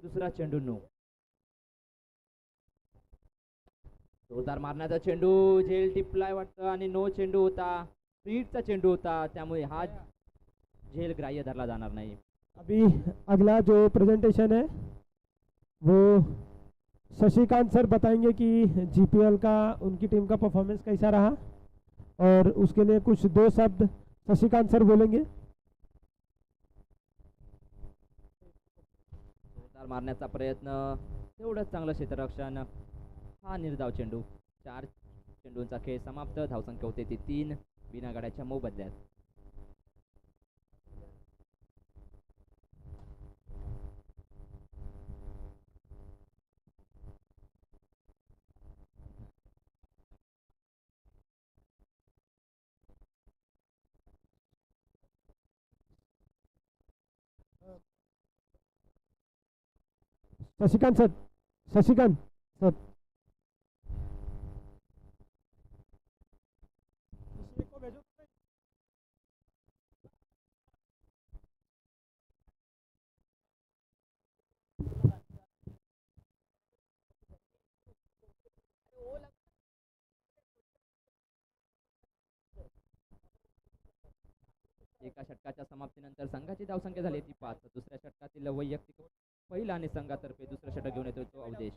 दुसरा चेंडू नो. जोरदार मारण्याचा चेंडू झेल टिपलाय वाटतं आणि नो चेंडू होता. स्पीडचा चेंडू होता त्यामुळे हा झेल ग्राह्य धरला जाणार नहीं. अभी अगला जो प्रेजेंटेशन है वो शशिकांत सर बताएंगे कि जीपीएल का उनकी टीम का परफॉर्मेंस कैसा रहा और उसके लिए कुछ दो शब्द शशिकांत सर बोलेंगे. जोरदार मारण्याचा प्रयत्न तेवढंच चांगलं क्षेत्ररक्षण. हा निर्धाव चेंडू. 4 चेंडूंचा खेळ समाप्त. धावसंख्या होते ती 3 बिना गाड्याच्या मोबदल्यात. शशिकांत सर. शशिकांत सर. एका षटकाच्या समाप्तीनंतर संघाची धावसंख्या झाली ती 5. दुसऱ्या षटकातील वैयक्तिक पहिला आणि संघातर्फे दुसरं षटक घेऊन येतो तो अवधेश.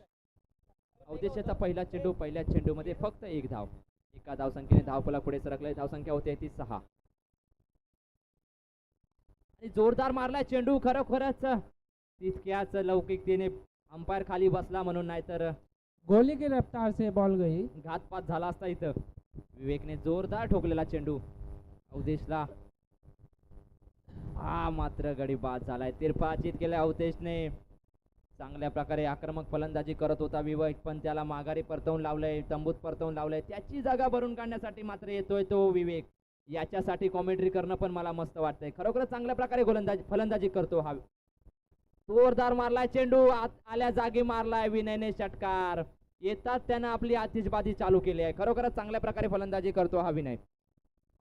अवधेशाचा पहिला चेंडू. पहिल्या चेंडूमध्ये फक्त 1 धाव. एका धावसंख्येने धावफलक पुढे सरकले. धावसंख्या होते ती 6. आणि जोरदार मारलाय चेंडू. खरोखरच तितक्याच लौकिकतेने अंपायर खाली बसला म्हणून, नाहीतर गोली की रफ्तार से बॉल गई. घातपात झाला असता इथं. विवेकने जोरदार ठोकलेला चेंडू अवधेशला. हा मात्र गडी बाद झालाय. तिरपाचित केलाय अवधेशने. चांगल्या प्रकारे आक्रमक फलंदाजी करत होता विवेक, पण त्याला माघारी परतवून लावलंय. तंबूत परतवून लावलंय. त्याची जागा भरून काढण्यासाठी मात्र येतोय तो विवेक. याच्यासाठी कॉमेंट्री करणं पण मला मस्त वाटतंय. खरोखरच चांगल्या प्रकारे फलंदाजी करतो हा. जोरदार मारलाय चेंडू. आल्या जागी मारलाय विनयने षटकार. येतात त्यानं आपली आतिषबाजी चालू केली आहे. खरोखरच चांगल्या प्रकारे फलंदाजी करतो हा विनय.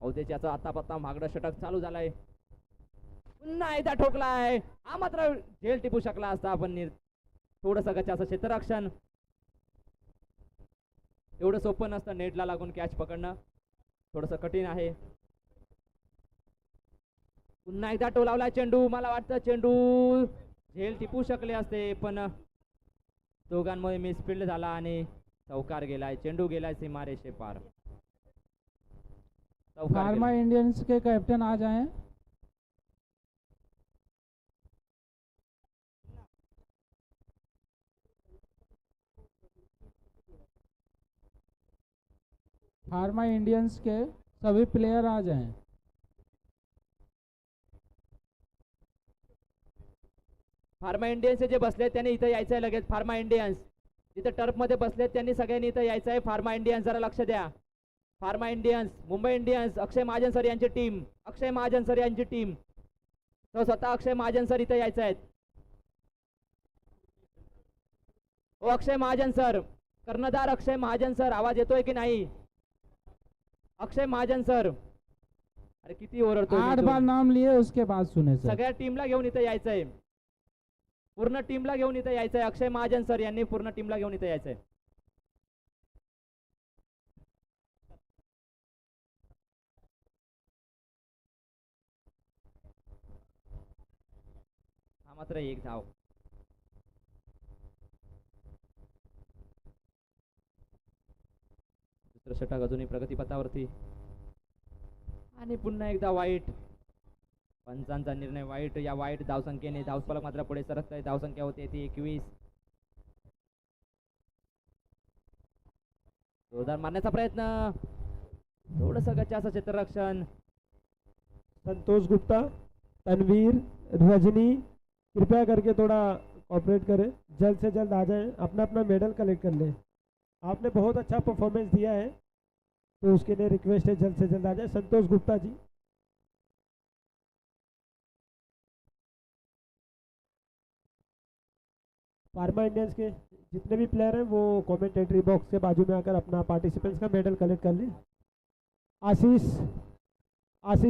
अवधेशाचा आता मागडं षटक चालू झालाय. पुन्हा एकदा ठोकलाय. हा मात्र झेल टिपू शकला असता, पण थोडस गच्चाचं क्षेत्ररक्षण. एवढं सोपं नसतं नेटला लागून कॅच पकडणं. थोडस कठीण आहे. पुन्हा एकदा टोलावला चेंडू. मला वाटतं चेंडू झेल टिपू शकले असते, पण दोघांमुळे मिसफिल्ड झाला आणि चौकार गेलाय. चेंडू गेलाय सीमारेषे पार. फार्मा इंडियंस के कैप्टन आ जाएं. फार्मा इंडियंस के सभी प्लेयर आ जाएं. फार्मा इंडियन्स जे बसले त्यांनी इथं यायचंय लगेच. फार्मा इंडियन्स जिथे टर्फ मध्ये बसलेत त्यांनी सगळ्यांनी इथं यायचंय. फार्मा इंडियन्स जरा लक्ष द्या. फार्मा इंडियन्स, मुंबई इंडियन्स, अक्षय महाजन सर यांची टीम. अक्षय महाजन सर यांची टीम. तो स्वतः अक्षय महाजन सर इथं यायचं आहेत. ओ अक्षय महाजन सर, कर्णधार अक्षय महाजन सर, आवाज येतोय की नाही? अक्षय महाजन सर, अरे किती ओरडतोय. 8 बार नाम लिए उसके बाद सुने सर. सगळ्या टीमला घेऊन इथं यायचंय. पूर्ण टीमला घेऊन इथं यायचंय. अक्षय महाजन सर यांनी पूर्ण टीमला घेऊन इथं यायचंय. हा मात्र 1 धाव. दुसरं षटक अजूनही प्रगतीपथावरती. आणि पुन्हा एकदा वाईट. पंचांचा निर्णय वाईट. या वाईट धावसंख्येने धावफलक मात्र पुढे सरकत आहे. धावसंख्या होते ती 21. जोरदार मारण्याचा प्रयत्न. थोडस गच्चाचं क्षेत्ररक्षण. संतोष गुप्ता, तनवीर, रजनी, कृपया करके थोड़ा कोऑपरेट करें. जल्द से जल्द आ जाएं. अपना अपना मेडल कलेक्ट कर लें. आपने बहुत अच्छा परफॉर्मेंस दिया है, तो उसके लिए रिक्वेस्ट है जल्द से जल्द आ जाए. संतोष गुप्ता जी. फार्मा इंडियंस के जितने भी प्लेयर हैं वो कमेंटेटरी बॉक्स के बाजू में आकर अपना पार्टिसिपेंट्स का मेडल कलेक्ट कर लें. आशीष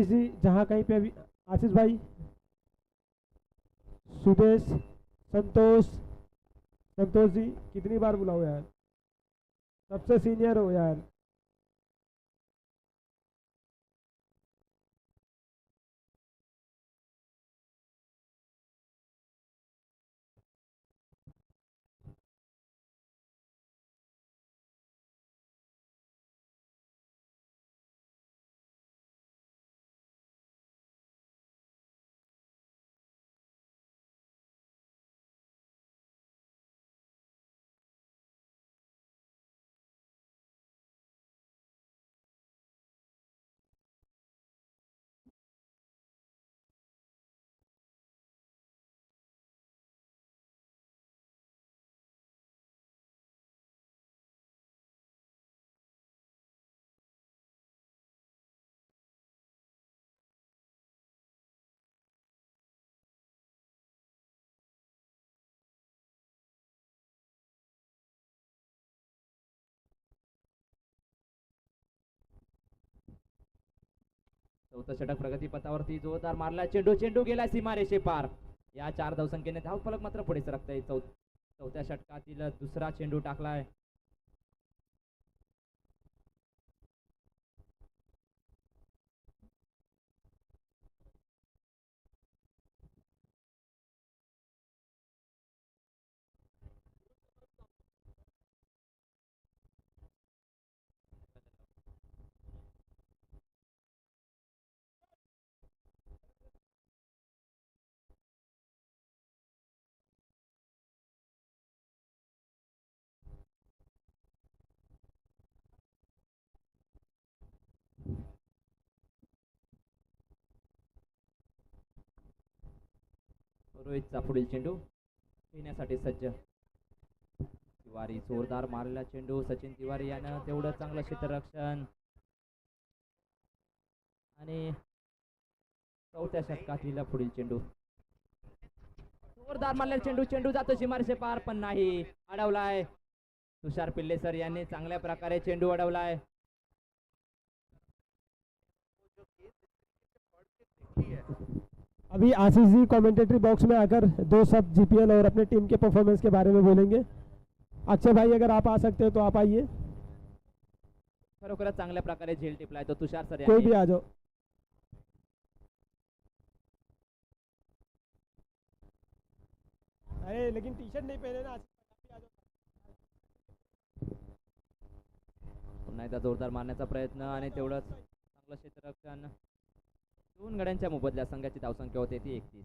जी जहाँ कहीं पे भी. आशीष भाई, सुदेश, संतोष, संतोष जी कितनी बार बुलाओ यार, सबसे सीनियर हो यार। चौथं षटक प्रगतीपथावरती जोरदार मारला चेंडू, चेंडू गेला सीमारेषे पार. या 4 धावसंख्येने धावफलक मात्र पुढे सरकतंय. चौथ्या षटकातील दुसरा चेंडू टाकलाय. रोहितचा पुढील चेंडू घेण्यासाठी सज्ज. तिवारी जोरदार मारलेला चेंडू, सचिन तिवारी यानं तेवढं चांगलं क्षेत्ररक्षण. आणि चौथ्या षटकातील पुढील चेंडू जोरदार मारलेला चेंडू, चेंडू जातो सीमारेषे पार पण नाही, अडवलाय. तुषार पिल्ले सर यांनी चांगल्या प्रकारे चेंडू अडवलाय. अभी आशीष जी कमेंटेटरी बॉक्स में आकर 2 शब्द जीपीएल और अपने टीम के परफॉर्मेंस के बारे में बोलेंगे. अक्षय भाई अगर आप आ सकते हो तो आप आइए, खरोखरच चांगल्या प्रकारे झेल टिपलाय तो तुषार सर कोई भी यांनी. आ जाओ. अरे लेकिन टी शर्ट नहीं पहने ना. पुन्हा एकदा जोरदार मारण्याचा प्रयत्न आणि तेवढंच चांगलं क्षेत्ररक्षण. 2 गड्यांच्या मोबदल्यात संघाची धावसंख्या होते ती 31.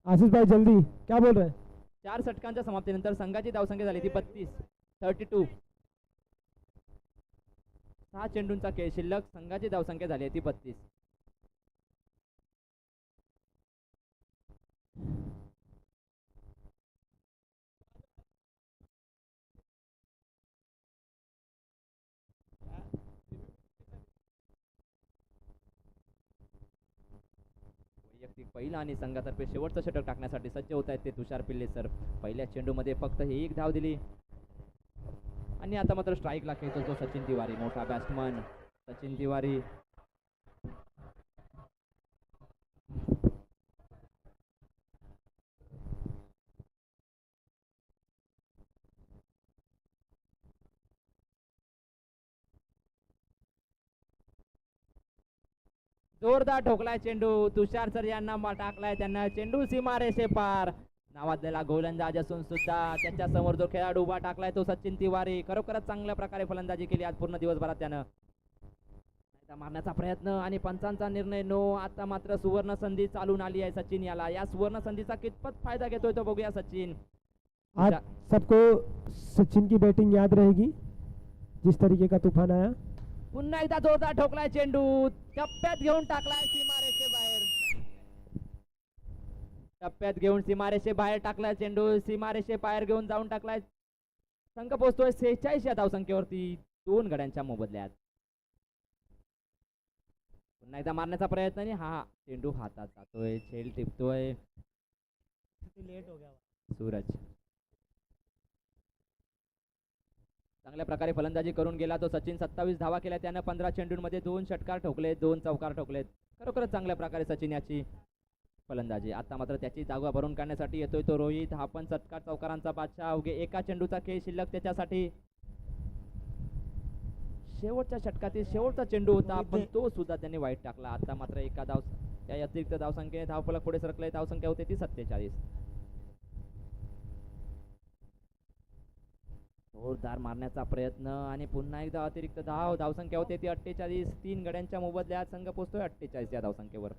आशीष भाई जल्दी क्या बोल रहे हैं. 4 षटकांच्या समाप्तीनंतर संघाची धावसंख्या झाली ती 32. 6 चेंडूंचा खेळ शिल्लक, संघाची धावसंख्या झाली आहे ती 32. वैयक्तिक पहिला आणि संघातर्फे शेवटचं षटक टाकण्यासाठी सज्ज होत आहेत ते तुषार पिल्ले सर. पहिल्या चेंडूमध्ये फक्त हे 1 धाव दिली आणि आता मात्र स्ट्राईकला खेळतो तो सचिन तिवारी, मोठा बॅट्समन सचिन तिवारी. जोरदार ठोकलाय चेंडू, तुषार सर यांना टाकलाय त्यांना चेंडू सीमारेषे पार. नावाजलेला गोलंदाज असून सुद्धा त्याच्या समोर जो खेळाडू उभा टाकलाय तो सचिन तिवारी. खरोखरच चांगल्या प्रकारे फलंदाजी केली आज पूर्ण दिवसभरात त्यानं. मारण्याचा प्रयत्न आणि पंचांचा निर्णय नो. आता मात्र सुवर्ण संधी चालून आली आहे सचिन याला. या सुवर्ण संधीचा कितपत फायदा घेतोय तो बघूया सचिन. आज सबको सचिन की बैटिंग याद रहेगी, जिस तरीके का तूफान आया. पुन्हा एकदा जोरदार ठोकलाय चेंडू, टप्प्यात घेऊन टाकलाय सीमारेषे बाहेर. टप्प्यात घेऊन सीमारेषे बाहेर टाकलाय चेंडू, सीमारेषे बाहेर घेऊन जाऊन टाकलाय. संघ पोहोचतोय 46 या धावसंख्येवरती 2 गड्यांच्या मोबदल्यात. पुन्हा एकदा मारण्याचा प्रयत्न आणि हा चेंडू हातात जातोय, झेल टिपतोय लेट हो गया सूरज. चांगल्या प्रकारे फलंदाजी करून गेला तो सचिन. 27 धावा केल्या त्यानं. 15 चेंडूंमध्ये 2 षटकार ठोकले, 2 चौकार ठोकलेत. खरोखरच चांगल्या प्रकारे सचिन याची फलंदाजी. आता मात्र त्याची जागा भरून काढण्यासाठी येतोय तो रोहित. हा पण षटकार चौकारांचा बादशाह. अवघे एका चेंडूचा खेळ शिल्लक त्याच्यासाठी. शेवटच्या षटकातील शेवटचा चेंडू होता पण तो सुद्धा त्यांनी वाईट टाकला. आता मात्र एका धाव या अतिरिक्त धावसंख्येने धावफलक पुढे सरकले. धावसंख्या होते ती 47. जोरदार मारण्याचा प्रयत्न आणि पुन्हा एकदा अतिरिक्त धाव. धावसंख्या होते ती 48. 3 गड्यांच्या मोबदल्यात संघ पोहोचतोय 48 या धावसंख्येवर.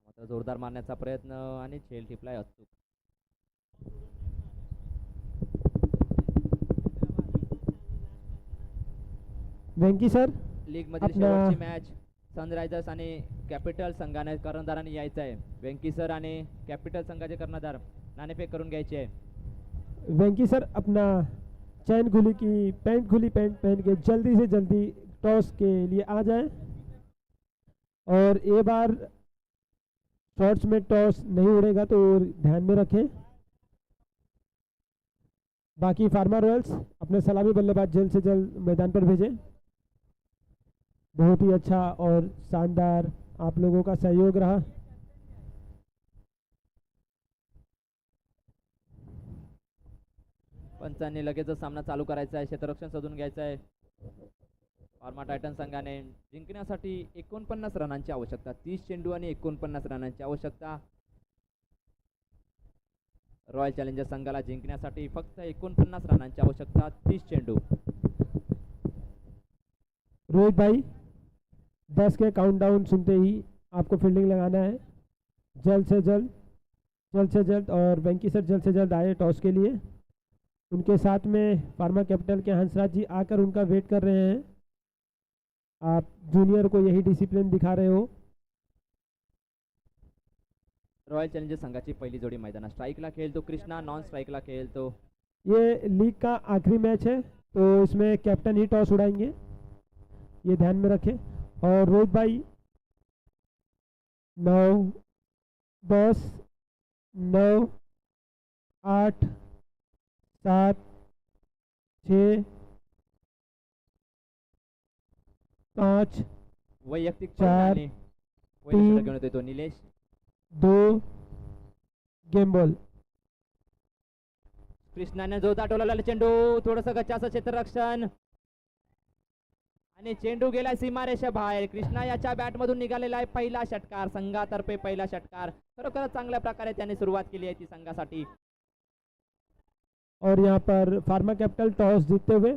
मात्र जोरदार मारण्याचा प्रयत्न आणि झेल टिपलाय अचूक. वेंकी सर लीग मधील आपला- शेवटची मॅच सनरायझर्स आणि कॅपिटल संघाने कर्णधारांनी यायचं आहे. वेंकी सर आणि कॅपिटल संघाचे कर्णधार नाणेफेक करून घ्यायचे आहे. वेंकी सर अपना चैन खुली की पैंट खुली पैंट पहन के जल्दी से जल्दी टॉस के लिए आ जाए और ये बार शॉट्स में टॉस नहीं उड़ेगा तो ध्यान में रखें. बाकी फार्मा रॉयल्स अपने सलामी बल्लेबाज जल्द से जल्द मैदान पर भेजें. बहुत ही अच्छा और शानदार आप लोगों का सहयोग रहा. पंचांनी लगेचच सामना चालू करायचा आहे. क्षेत्ररक्षण शोधून घ्यायचं आहे. फार्मा टायटन संघाने जिंकण्यासाठी 49 रनांची आवश्यकता. 30 चेंडू आणि 49 रनांची आवश्यकता. रॉयल चॅलेंजर्स संघाला जिंकण्यासाठी फक्त 49 रनांची आवश्यकता. 30 चेंडू. रोहित भाई 10 के काउंटडाउन सुनते ही आपको फील्डिंग लगाना है. जल्द से जल्द और वेंकी सर जल्द से जल्द आए टॉस के लिए. उनके साथ में फार्मा कैपिटल के हंसराज जी आकर उनका वेट कर रहे हैं. आप जूनियर को यही डिसिप्लिन दिखा रहे हो. रॉयल चॅलेंजर्स संघाची पहिली जोडी मैदानात. स्ट्राईकला खेळतो कृष्णा, नॉन स्ट्राईकला खेळतो. ये लीग का आखिरी मैच है तो इसमें कैप्टन ही टॉस उड़ाएंगे, ये ध्यान में रखें. और रोहित भाई 9 10 9 8 7 6 5 वैयक्तिक 4 आणि पहिलं 3 षटक घेऊन येतोय तो निलेश. 2 game ball. कृष्णाने जोरदार टोलावलेला चेंडू. थोडस गच्चाचं क्षेत्ररक्षण आणि चेंडू गेलाय सीमारेषा बाहेर. कृष्णा याच्या बॅट मधून निघालेला आहे पहिला षटकार. संघातर्फे पहिला षटकार. खरोखरच चांगल्या प्रकारे त्यांनी सुरुवात केली आहे ती संघासाठी. और यहाँ पर फार्मा कैपिटल टॉस जीतते हुए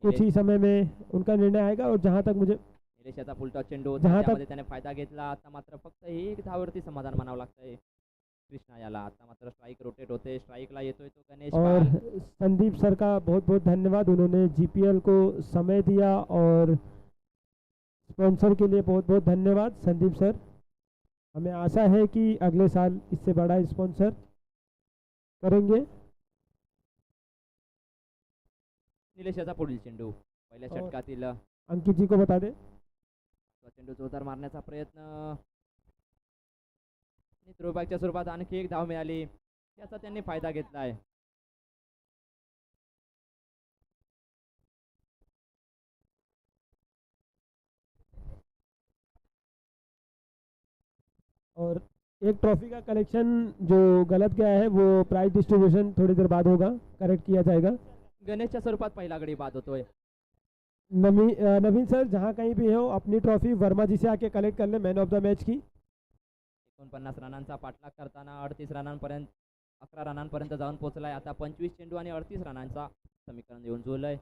कुछ ही समय में उनका निर्णय आएगा. और जहाँ तक मुझे निलेश याचा फुलटॉस चेंडू होता, जहाँ तक- त्यामध्ये त्याने फायदा घेतला. आता मात्र फक्त एक धावावरती समाधान मानावं लागतंय कृष्णा याला. आता मात्र स्ट्राईक रोटेट होते. स्ट्राईकला येतोय तो गणेश और पाल. संदीप सर का बहुत बहुत धन्यवाद. उन्होंने जीपीएल को समय दिया और स्पॉन्सर के लिए बहुत बहुत धन्यवाद संदीप सर. हमें आशा है कि अगले साल इससे बड़ा स्पॉन्सर करेंगे. निलेश याचा पुढील चेंडू. पहिल्या और- षटकातील अंकित जी को बता दें. तो चेंडू जोरदार मारण्याचा प्रयत्न. थ्रोबॅकच्या स्वरूपात आणखी एक धाव मिळाली. त्याचा त्यांनी फायदा घेतलाय. और एक ट्रॉफी का कलेक्शन जो गलत गया है वो प्राइज डिस्ट्रीब्यूशन थोड़ी देर बाद होगा, करेक्ट किया जाएगा. गणेशच्या स्वरूपात पहिला गडी बाद होतोय. नवीन सर जहाँ कहीं भी हो अपनी ट्रॉफी वर्मा जी से आके कलेक्ट कर ले मैन ऑफ द मैच की. 49 रनांचा पाठलाग करताना 38 रनांपर्यंत 11 रनांपर्यंत जाऊन पोहोचलाय. आता 25 चेंडू आणि 38 रनांचा समीकरण येऊन जुळलंय.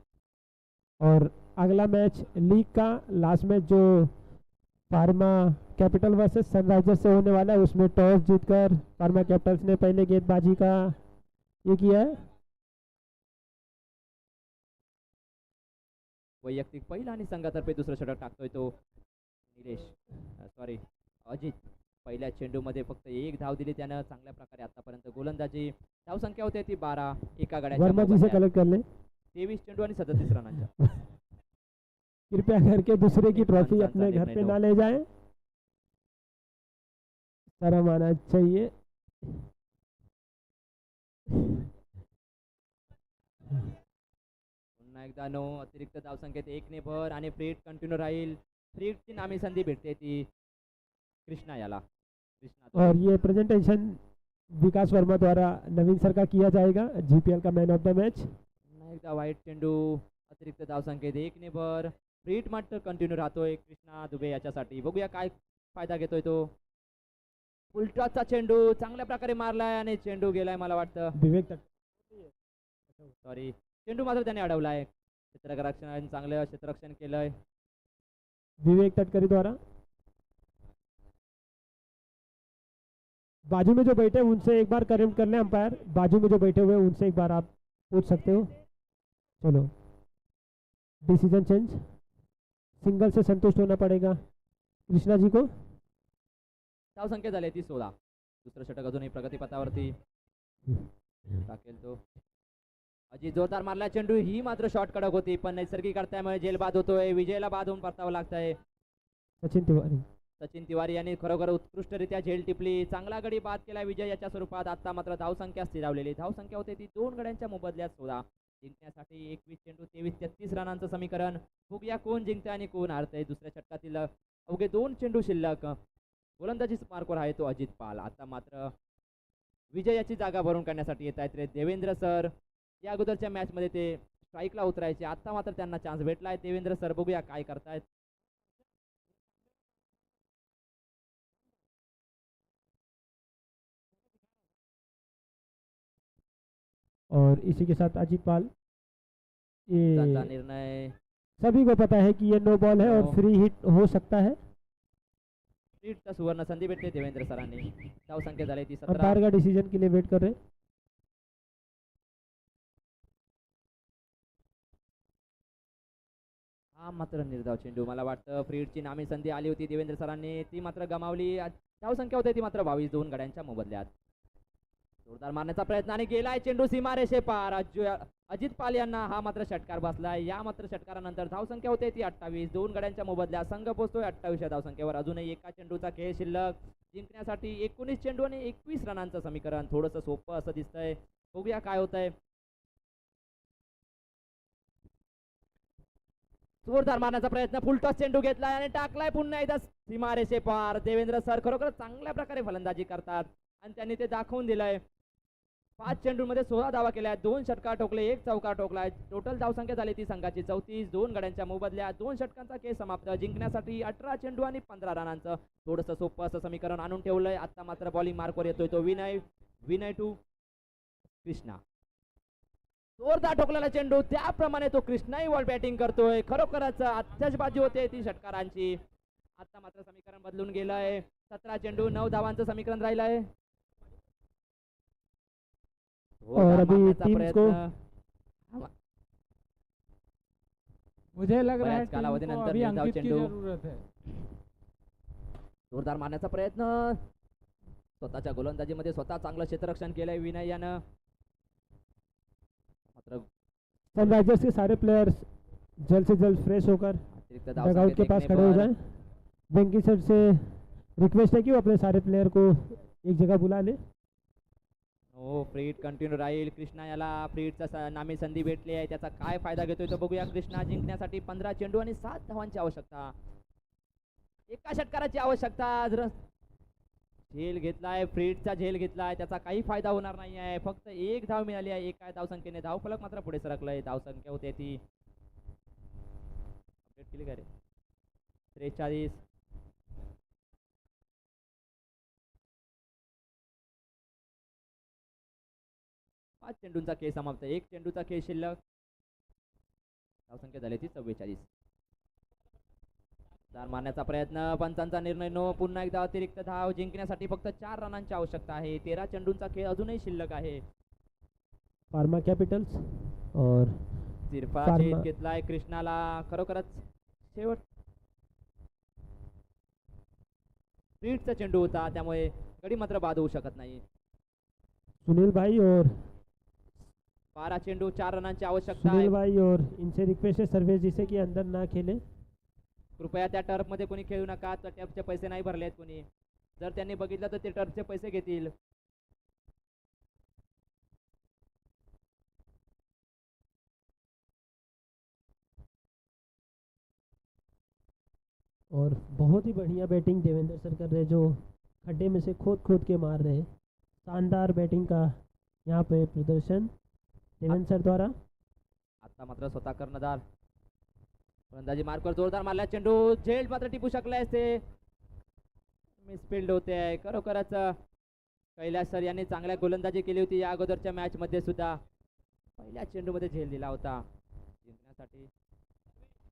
और अगला मैच लीग का लास्ट मैच जो फार्मा कैपिटल वर्सेस सनराइजर्स से होने वाला है उसमें टॉस जीतकर फार्मा कैपिटल्स ने पहले गेंदबाजी का ये किया है. वैयक्तिक पहिला आणि संघातर्फे दुसरं षटक टाकतोय तो निलेश. सॉरी अजित. पहिल्या चेंडूमध्ये फक्त एक धाव दिली त्यानं. चांगल्या प्रकारे आतापर्यंत गोलंदाजी. धावसंख्या होते ती 12. एका गड्याच्या वर्मा जी से मोबदल्यात. कलेक्ट कर ले. 23 चेंडू आणि 37 रनांच्या. कृपया करके दूसरे की एक ट्रॉफी माणसाचा अपने घर निर्णय पे लो. ना ले जाए. शर्म आना चाहिए. पुन्हा पुन्हा एकदा 9 अतिरिक्त धावसंख्येत 1 भर आणि फ्रीट कंटिन्यू राहील. फ्रीटची नामी संधी भेटते ती कृष्णा याला. कृष्णा और ये प्रेजेंटेशन विकास वर्मा द्वारा नवीन सर का किया जाएगा, जीपीएल का मैन ऑफ द मैच. पुन्हा एकदा वाईट चेंडू अतिरिक्त धावसंख्येत 1 भर. फ्रीट मात्र कंटिन्यू राहतोय कृष्णा दुबे याच्यासाठी. बघूया काय फायदा घेतोय तो. उलटाचा चेंडू चांगल्या प्रकारे मारलाय आणि चेंडू गेलाय मला वाटतं. विवेक तट सॉरी, चेंडू मात्र त्याने अडवलाय. क्षेत्ररक्षण चांगलं क्षेत्ररक्षण केलंय. विवेक तटकरी द्वारा. बाजू में जो बैठे हैं उनसे एक बार करेक्ट कर लें अंपायर. बाजू में जो बैठे हुए हैं उनसे एक बार आप पूछ सकते हो. चलो, डिसीजन चेंज. सिंगल से संतुष्ट होना पड़ेगा कृष्णा जी को. धावसंख्या झाली ती 16. दुसरं षटक अजूनही प्रगतीपथावरती. टाकेल तो. अजित जोरदार मारला चेंडू. ही मात्र शॉर्ट कडक होती पण नैसर्गिक अडथळ्यामुळे झेल बाद होतोय. विजयला बाद होऊन परतावं लागतंय. सचिन तिवारी. सचिन तिवारी यांनी खरोखर उत्कृष्टरित्या झेल टिपली. चांगला गडी बाद केला विजय याच्या स्वरूपात. आता मात्र धावसंख्या स्थिरावलेली. धावसंख्या होते ती 2 गड्यांच्या मोबदल्यात 16. जिंकण्यासाठी 21 चेंडू 33 रनांचं समीकरण. बघूया कोण जिंकतंय आणि कोण हारतंय. दुसऱ्या षटकातील अवघे 2 चेंडू शिल्लक. गोलंदाजी मार्कवर आहे तो अजित पाल. आता मात्र विजयाची जागा भरून काढण्यासाठी येत आहेत रे देवेंद्र सर. या अगोदरच्या मॅच मध्ये ते स्ट्राईकला उतरायचे. आता मात्र त्यांना चान्स भेटलाय. देवेंद्र सर बघूया काय करतायत. और इसी के साथ अजीत पाल. त्यांचा ये निर्णय. सभी को पता है कि ये नो बॉल है नो. और फ्री हिट हो सकता है. फ्रीटचा सुवर्ण संधी भेटते देवेंद्र सरांनी. धावसंख्या झाली ती 17. अंपायर का डिसीजन के लिए वेट कर रहे हैं. हा मात्र निर्धाव चेंडू. मला वाटतं फ्रीडची नामी संधी आली होती देवेंद्र सरांनी. ती मात्र गमावली. धावसंख्या होते ती मात्र 22. 2 गड्यांच्या मोबदल्यात. जोरदार मारण्याचा प्रयत्न आणि गेलाय चेंडू सीमारेषे पार. अजित पाल यांना हा मात्र षटकार बसलाय. या मात्र षटकारानंतर धावसंख्या होते ती 28. 2 गड्यांच्या मोबदल्यात संघ पोहोचतोय 28 धावसंख्येवर. अजूनही एका चेंडूचा खेळ शिल्लक. जिंकण्यासाठी 19 चेंडू आणि 21 रनांचं समीकरण. थोडंसं सोपं असं दिसतंय. बघूया काय होतंय. जोरदार मारण्याचा प्रयत्न. फुलटॉस चेंडू घेतलाय आणि टाकलाय पुन्हा एकदा सीमारेषे पार. देवेंद्र सर खरोखर चांगल्या प्रकारे फलंदाजी करतात आणि त्यांनी ते दाखवून दिलंय. 5 चेंडूमध्ये 16 धावा केल्या. 2 षटकार ठोकले, 1 चौकार ठोकलाय. टोटल धावसंख्या झाली ती संघाची 34. 2 गड्यांच्या मोबदल्यात 2 षटकांचा खेळ समाप्त. जिंकण्यासाठी 18 चेंडू आणि 15 रनांचं थोडंसं सोपं असं समीकरण आणून ठेवलंय. आता मात्र बॉलिंग मार्कवर येतोय तो विनय टू कृष्णा. जोरदार ठोकलेला चेंडू. त्याप्रमाणे तो कृष्णाही बॉल बॅटिंग करतोय. खरोखरच आत्ताचबाजी होते ती षटकारांची. आता मात्र समीकरण बदलून गेलंय. 17 चेंडू 9 धावांचं समीकरण राहिलंय. और अभी टीम्स को मुझे लग रहा है बऱ्याच टीम कालावधीनंतर को अभी निर्धाव अंकित की चेंडू. जरूरत है. जोरदार मारण्याचा प्रयत्न. स्वतःच्या गोलंदाजीमध्ये स्वतः चांगलं क्षेत्ररक्षण केलंय विनय यानं. मात्र सनराइजर्स के सारे प्लेयर्स जल्द से जल्द फ्रेश होकर अतिरिक्त डगआउट के पास धावसंख्येत खड़े हो 1 जाएं. वेंकी सर से रिक्वेस्ट है कि वो अपने सारे प्लेयर को एक जगह बुला ले. हो, फ्रीट कंटिन्यू राहील. कृष्णा याला फ्रीटचा नामी संधी भेटली आहे. त्याचा काय फायदा घेतोय तो बघूया. कृष्णा जिंकण्यासाठी 15 चेंडू आणि 7 धावांची आवश्यकता. एका षटकाराची आवश्यकता. झेल घेतलाय फ्रीटचा. झेल घेतलाय त्याचा काही फायदा होणार नाही आहे. फक्त 1 धाव मिळाली आहे एका धावसंख्येने. धावफलक मात्र पुढे सरकलंय. धावसंख्या होते ती अपडेट केली का रे 43. 5 चेंडूंचा खेळ समाप्त. 1 चेंडूचा खेळ शिल्लक. धावसंख्या झाली ती 44. चार मारण्याचा प्रयत्न. पंचांचा निर्णय नो. पुन्हा एकदा अतिरिक्त धाव. जिंकण्यासाठी फक्त 4 रनांची आवश्यकता आहे. 13 चेंडूंचा खेळ अजूनही शिल्लक आहे. फार्मा कॅपिटल्स और तिरफा फार्मा- झेल घेतलाय कृष्णाला. खरोखरच शेवट फ्रीटचा चेंडू होता त्यामुळे गडी मात्र बाद होऊ शकत नाही. सुनील भाई और 12 चेंडू 4 रनांची आवश्यकता आहे. सुनील भाई और इनसे रिक्वेस्ट है सर्वेश जी से कि अंदर ना खेले. कृपया त्या टर्फ मध्ये कोणी खेळू नका. त्या टर्फचे पैसे नाही भरलेत कोणी. जर त्यांनी बघितलं तर ते टर्फचे पैसे घेतील. और बहुत ही बढ़िया बैटिंग देवेंद्र सर कर रहे हैं, जो खड्डे में से खोद खोद के मार रहे हैं। शानदार बैटिंग का यहाँ पे प्रदर्शन देवेंद्र सर द्वारा। आता मात्र स्वतः कर्णधार फलंदाजी मार्कवर जोरदार मारला चेंडू झेल मात्र टिपू शकलाय असते मिसफिल्ड होते आहे खरोखरच कैलास सर यांनी चांगल्या गोलंदाजी केली होती या अगोदरच्या मॅच मध्ये सुद्धा पहिल्या चेंडूमध्ये झेल दिला होता जिंकण्यासाठी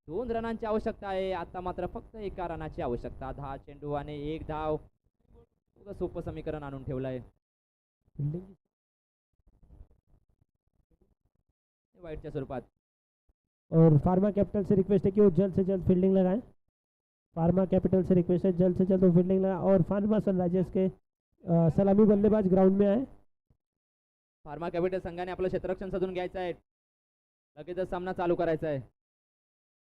2 रनांची आवश्यकता आहे आता मात्र फक्त 1 रनाची आवश्यकता 10 चेंडू आणि 1 धाव खूप सोपं समीकरण आणून ठेवलंय फील्डिंग वाईटच्या स्वरूपात और फार्मा कैपिटल से रिक्वेस्ट है कि वो जल्द से जल्द फील्डिंग लगाएं। फार्मा कैपिटल से रिक्वेस्ट है जल्द से जल्द वो फील्डिंग लगाएं और फार्मा सनराइजर्स के सलामी बल्लेबाज ग्राउंड में आए। फार्मा कॅपिटल संघाने आपलं क्षेत्ररक्षण साधून घ्यायचं आहे लगेचच सामना चालू करायचा आहे